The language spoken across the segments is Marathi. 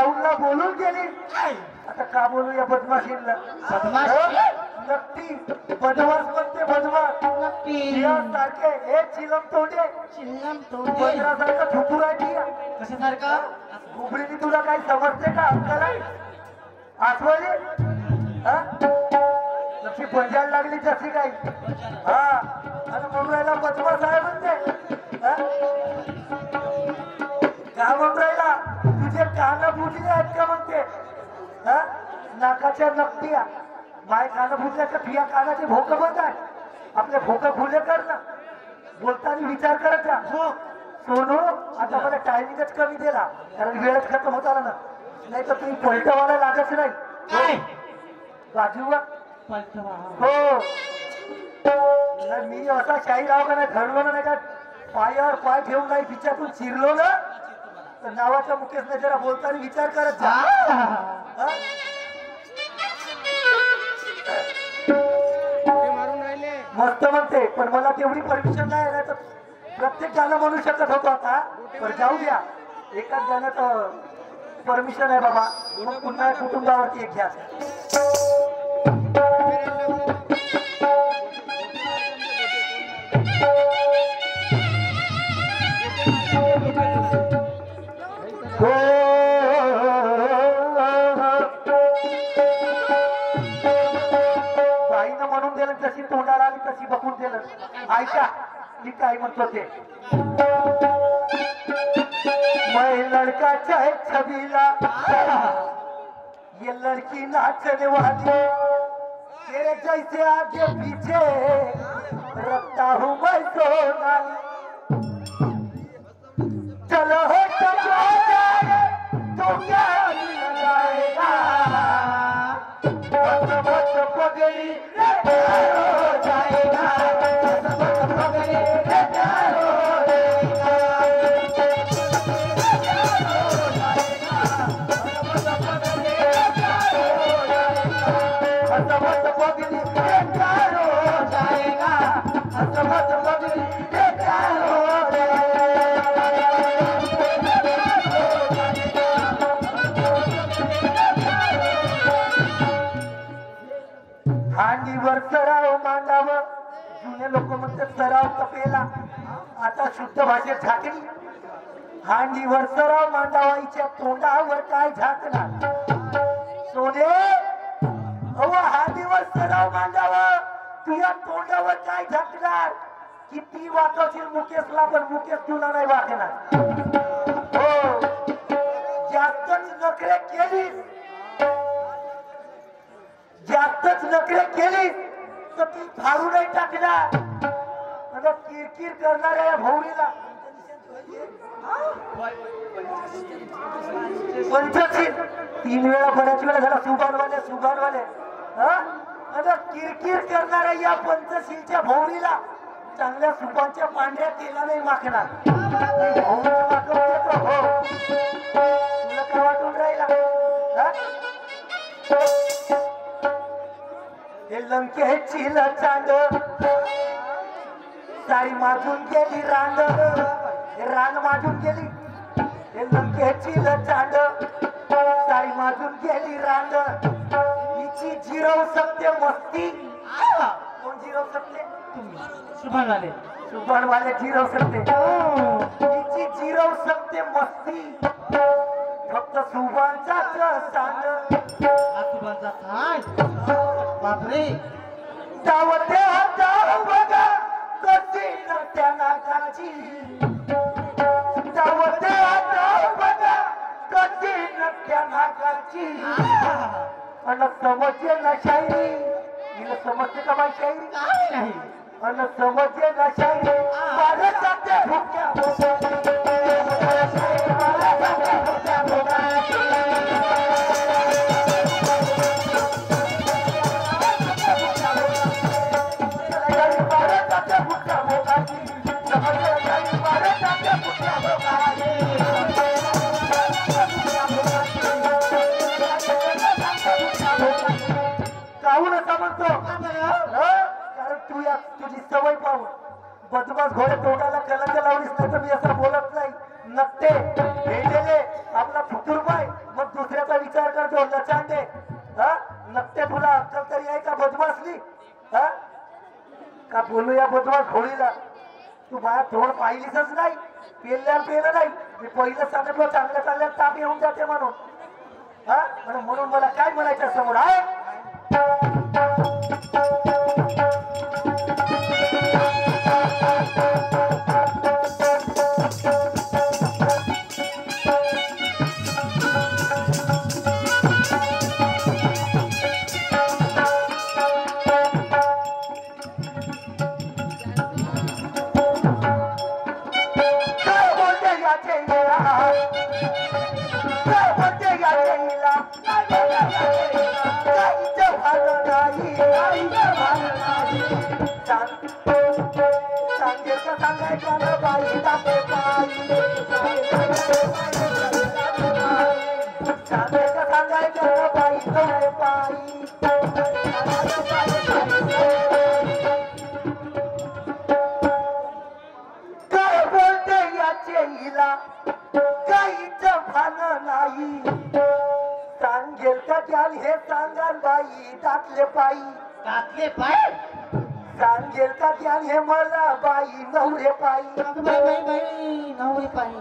राहुलला बोलून गेली. आता का बोलू या बदमाशीला? बदमाश नक्की बदमाश म्हणते बदमाश. नक्की सारखे हे चिलम तोंडे चिल्लम तोंडे बंदरासारखं ठुकू राहिली. कशासारखा घुबडीने तुला काही समजते का? अंकाला आठवली नक्की बंजायला लागली जशी काही. हा आणि म्हणून राहिला बदमाश आहे म्हणते. का म्हणून राहिला? तुझे कान बुजले आहेत का म्हणते. नाकाच्या नकटिया माय कान बुजल्याच्या तुझ्या कानाचे भोक बंद आहे. आपले भोक खुले कर ना. बोलताना विचार करत जा. सोनू आता मला टायमिंगच कमी दिला कारण वेळच खतम होत आला ना. नाही तर तुम्ही पलटवायला लागत नाही. बाजूवर हो मी असा शाही राव का नाही घडलो ना. नाही का पायावर पाय ठेवून नाही बिचातून चिरलो ना तर नावाच्या मुकेश नाही जरा बोलताना विचार करत जा. मस्त म्हणते पण मला तेवढी परमिशन नाही ना तर प्रत्येक गाणं म्हणू शकत होतो. आता पण जाऊ द्या एकाच गाण्याचं परमिशन आहे बाबा. मग पुन्हा कुटुंबावरती एक घ्या. बाईनं म्हणून दिलं तशी तोंडाला आली तशी बघून दिलं. ऐका मी काय म्हणतो ते. मैं लड़का चाहे छबीला ये लड़की नाचने वाली तेरे जैसे आगे पीछे रखता हूँ मैं सोनाली. चलो हो चलो जाए तो क्या लगाएगा बस पगड़ी हो जाएगा. पगड़ी हांडीवर सराव मांडावं. जुने लोक म्हणतात सराव तपेला. आता शुद्ध भाषेत झाकणी. हांडीवर सराव मांडावा हिच्या तोंडावर काय झाकणार. सोने अहो हांडीवर सराव मांडावा तुझ्या तोंडावर काय झाकणार. किती वाचवशील मुकेशला पण मुकेश तुला नाही वाचणार. हो जास्तच नखरे केली जास्तच नखरे केली तर ती फाडू नाही टाकणार. किरकिर करणाऱ्या या भौरीला पंचशील 3 वेळा बऱ्याच वेळा झाला. सुभानवाले किरकिर करणाऱ्या या पंचशीलच्या भौरीला चांगल्या सुपांच्या पांढऱ्या तेला नाही मागणार. हो तुला काय वाटून राहिला. हे लंकेची चांद सारी माझून गेली रांग. हे रांग माझून गेली. हे लंकेची चांद सारी माझून गेली रांग. हिची जिरव सकते मस्ती. कोण जिरव सकते? सुभानवाले जिरव सकते. हिची जिरव सकते मस्ती फक्त सुभानचा सांग. बापरे धावते हाताव बघा कशी नट्या नाकाची. धावते हाताव बघा कशी नट्या नाकाची. आणि समजते ना शायरी. हिला समजते का बाई शायरी? नाही आणि समजते ना शायरी. माझं जाते भुक्या तुझी सवय पाहून बदमाश घोडे तोंडाला कलंक लावलीस नाही तर मी असं बोलत नाही. नकटे भेटले आपला फुतूर पाय मग दुसऱ्याचा विचार करतो लचांडे हा नक्ते तुला अक्कल तरी आहे का बदमासली हा का बोलूया बदमास होळीला तू माझ्या तोंड पाहिलीच नाही पेरल्या पेलं नाही मी पहिलं सांगितलं चांगल्या चांगल्या ताप येऊन जाते म्हणून हा म्हणून मला काय म्हणायचं समोर आहे सांगेल का त्याल हे सांगा बाई टाकले पायी टाकले पाय सांगेल का त्याल हे मला बाई नवरे पायी बाई बाई बाई नवरी पाय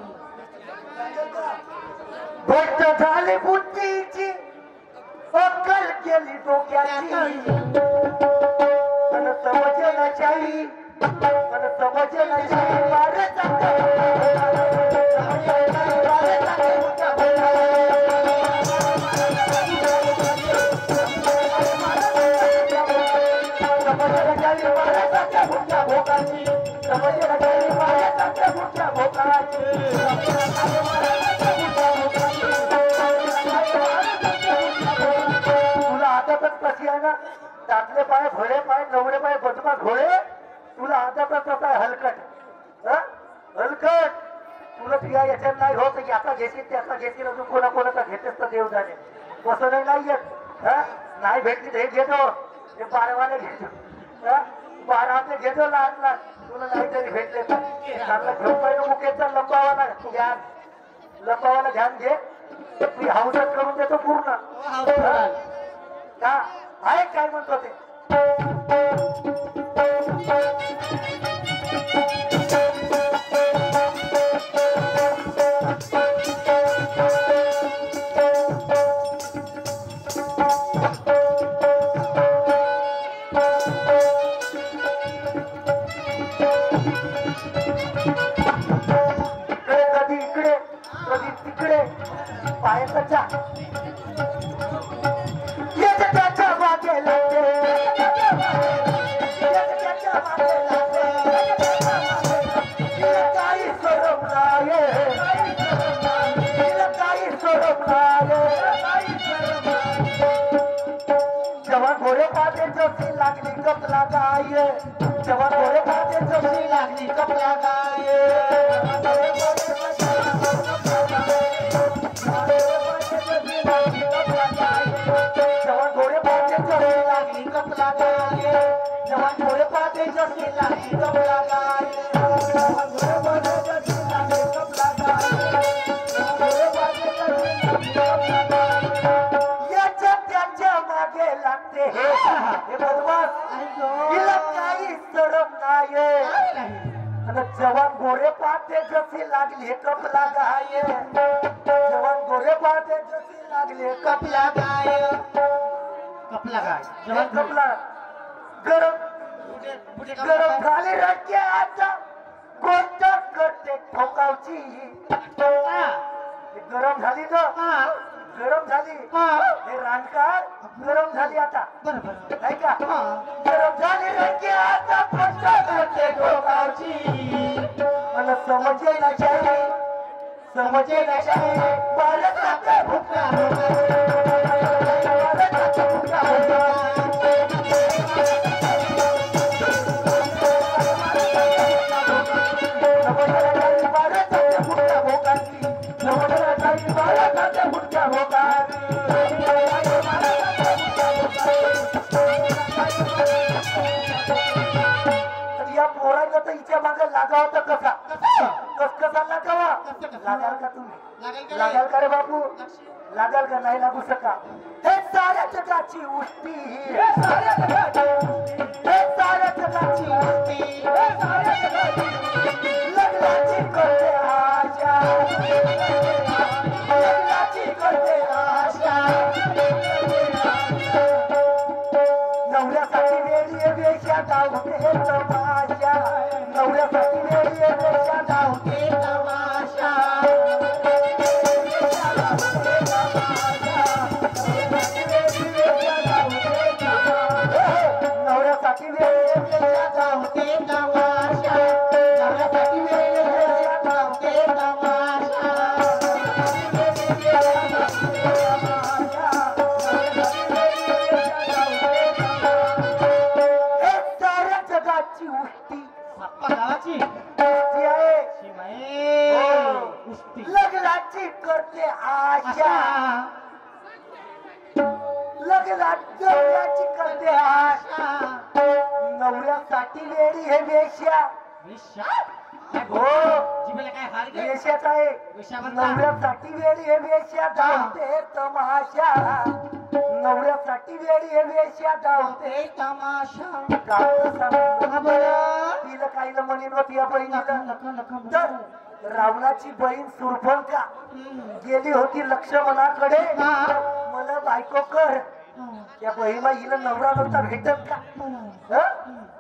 गोष्ट झाली बुद्धीची अक्कल केली डोक्याची पण समजे ना शाही पण समजे ना शाही मारे तुला आदतच कशी आहे ना टाकले पाय घोडे पाय नवरे पाय बदमाश घोडे तुला आदतच कसा आहे हलकट हलकट तुला तुझ्या याच्यात नाही होत याचा घेतील त्याचा घेतील अजून कोणा कोणाचा घेतेस तर देव जाणे कसं नाही येत नाही भेटली तर हे घेतो हे बारावाले घेतो बारावाले घेतो लहान लहान तुला नाही तरी भेटले तर चांगला घेऊन पाहिजे मुकेशचा लंबावाला ध्यान लंबावाला ध्यान घे मी हाऊसच करून देतो पूर्ण का आहे काय म्हणतो ते कधी इकडे कधी तिकडे पायाचा त्याच्या मागे लागते काही सोडम काही सोडम जेव्हा घोडे पाहते जोशी लागली कपला गाय जेव्हा घोडे पाहते जोशी लागली कपला गाय जेव्हा घोडे पाहते जोशी लागली कपला गाय जेव्हा घोडे पाहते जोशी लागली कपला गाय याच्या त्याच्या मागे लागते हे बदमाश हिला काही सरम नाही आणि जवान गोरे पाहते जशी लागली कपला गाय जवान गोरे पाहते जशी लागली कपला गाय कपला गाय कपला गरम गरम झाली रडके आता गोष्ट करते ठोकावची गरम झाली ना गरम झाली हे रानकार गरम झाली आता बरोबर नाही का गरम झाली रडके आता गोष्ट करते ठोकावची मला समजे ना शाही समजे ना शाही भारताचा भुका भारताचा भुका या पोरांना तर हिच्या मागे लागावं तर कसा कस चालला का वा? कसं कसं? लागाल का तुम्ही? लागेल का रे? लागाल का रे बापू? लक्ष. लागाल का नाही लागू शका? हे साऱ्या जगाची उष्टी, हे साऱ्या जगाची उष्टी, हे साऱ्या जगाची उष्टी, हे साऱ्या जगाची उष्टी. लग्नाची करते आशा, लग्नाची करते आशा. नवऱ्यासाठी वेळी वेशा धावते तमाशा, नवऱ्यासाठी वेळी वेशा धावते तमाशा. नवऱ्यासाठी वेळी वेशा धावते तमाशा, नवऱ्यासाठी वेळी वेशा धावते तमाशा. साऱ्या जगाची उष्टी आप्पा गावाची उष्टी आहे. शिवाय हो. उष्टी. लग्नाची करते आशा, आशा. लग्नाची करते आशा. नवऱ्यासाठी वेळी हे वेश्या, विषा. हो जिभेला काय हार गे? वेश्याच आहे. विषाबद्दल. नवऱ्यासाठी वेळी हे वेश्या धावते तमाशा, नवऱ्यासाठी वेळी हे वेश्या धावते ते तमाशा. तिला बरं. काहीला म्हणेन व तिया बहिणीला. नका नका तर रावणाची बहीण सुरफणका गेली होती लक्ष्मणाकडे, मला बायको कर. त्या बहिणीला हिला नवरा नव्हता भेटत का? हं?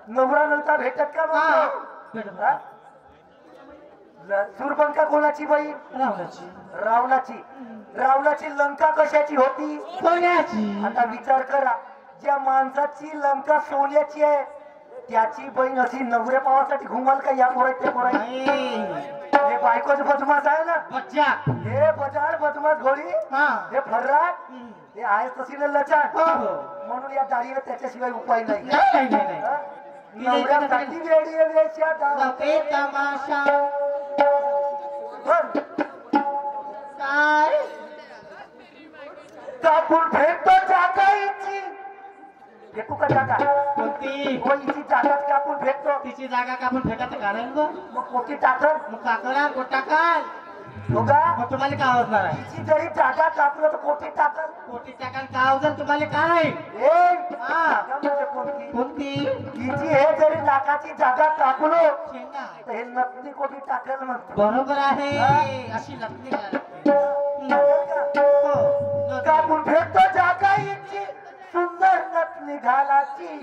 नवरा नव्हता भेटत का म्हणतो? हं? सुरफणका कोणाची बहीण? रावणाची. रावणाची. रावणाची लंका कशाची होती? सोन्याची. आता विचार करा, ज्या माणसाची लंका सोन्याची आहे त्याची बहीण अशी नवऱ्या पावासाठी घुमाल का? या पोरात ते पोरात हे बायकोच बदमाश आहे ना, बच्चा. हे बजाड बदमाश घोडी, हा. हे फर्राट, हे आहे तशी लचाट. हो, हो. म्हणून या दाढीला त्याच्याशिवाय उपाय नाही. नाही, नाही, नाही. हं? नवऱ्यासाठी वेडी आहे वेश्या धावते ते तमाशा. बरं. काय? कापून फेकतो जागाईची, फेकू का जागा? कोणती? हो, हिची जागाच कापून फेकतो. तिची जागा कापून फेकत कारण ग. मग कोटी टाकल मग काकडा गोटा काय? हो का? मग तुम्हाला काय आवडणार आहे? हिची जरी जागा कापलं तर कोटी टाकल. कोटी टाकाल का अवजर तुम्हाला काय? ए, हा. जागा म्हणजे कोणती? कोणती? हिची हे जरी लाखाची जागा कापलो शेंगा. तर हे नकली कोटी टाकल म्हणतो. बरोबर आहे. अशी लग्नी लागते. टाकल का? हो. कापून फेकतो जागा हिची, सुंदर नथ निघालाची.